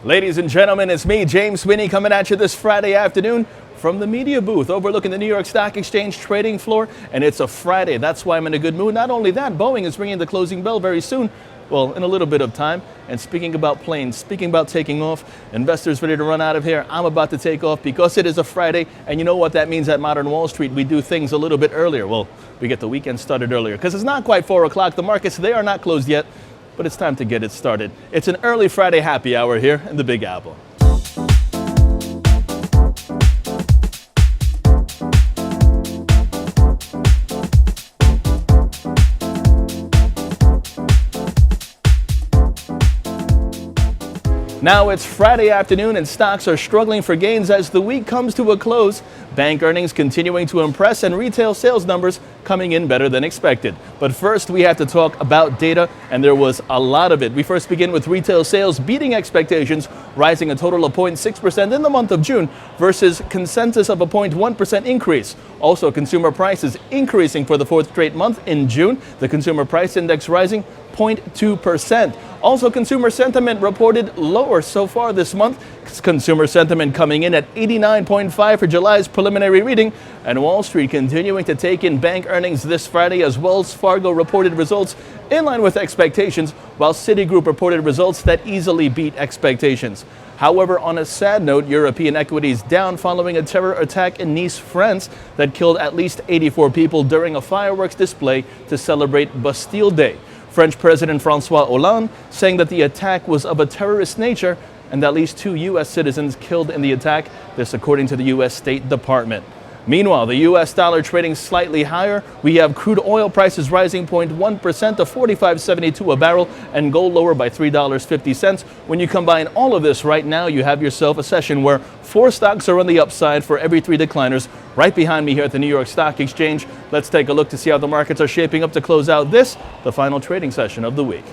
Ladies and gentlemen, it's me, James Sweeney, coming at you this Friday afternoon from the media booth overlooking the New York Stock Exchange trading floor. And it's a Friday. That's why I'm in a good mood. Not only that, Boeing is ringing the closing bell very soon. Well, in a little bit of time. And speaking about planes, speaking about taking off, investors ready to run out of here. I'm about to take off because it is a Friday. And you know what that means at Modern Wall Street? We do things a little bit earlier. Well, we get the weekend started earlier because it's not quite 4 o'clock. The markets, they are not closed yet, but it's time to get it started. It's an early Friday happy hour here in the Big Apple. Now it's Friday afternoon and stocks are struggling for gains as the week comes to a close. Bank earnings continuing to impress and retail sales numbers coming in better than expected. But first we have to talk about data, and there was a lot of it. We first begin with retail sales beating expectations, rising a total of 0.6% in the month of June versus consensus of a 0.1% increase. Also, consumer prices increasing for the fourth straight month in June. The consumer price index rising 0.2%. Also, consumer sentiment reported lower so far this month. Consumer sentiment coming in at 89.5 for July's preliminary reading, and Wall Street continuing to take in bank earnings this Friday as Wells Fargo reported results in line with expectations, while Citigroup reported results that easily beat expectations. However, on a sad note, European equities down following a terror attack in Nice, France that killed at least 84 people during a fireworks display to celebrate Bastille Day. French President François Hollande saying that the attack was of a terrorist nature and at least 2 U.S. citizens killed in the attack, this according to the U.S. State Department. Meanwhile, the U.S. dollar trading slightly higher. We have crude oil prices rising 0.1% to $45.72 a barrel and gold lower by $3.50. When you combine all of this right now, you have yourself a session where 4 stocks are on the upside for every 3 decliners. Right behind me here at the New York Stock Exchange, let's take a look to see how the markets are shaping up to close out this, the final trading session of the week.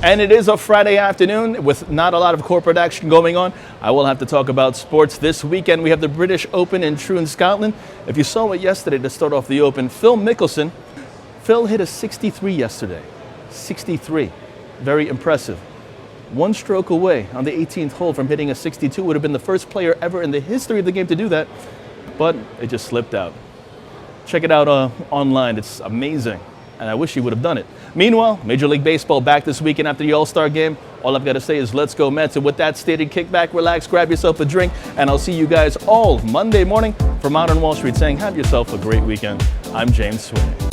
And it is a Friday afternoon with not a lot of corporate action going on. I will have to talk about sports this weekend. We have the British Open in Troon, Scotland. If you saw it yesterday to start off the Open, Phil hit a 63 yesterday. 63. Very impressive. 1 stroke away on the 18th hole from hitting a 62. Would have been the first player ever in the history of the game to do that, but it just slipped out. Check it out online. It's amazing. And I wish he would have done it. Meanwhile, Major League Baseball back this weekend after the All-Star game. All I've got to say is let's go Mets. And with that stated, kick back, relax, grab yourself a drink, and I'll see you guys all Monday morning for Modern Wall Street saying have yourself a great weekend. I'm James Sweeney.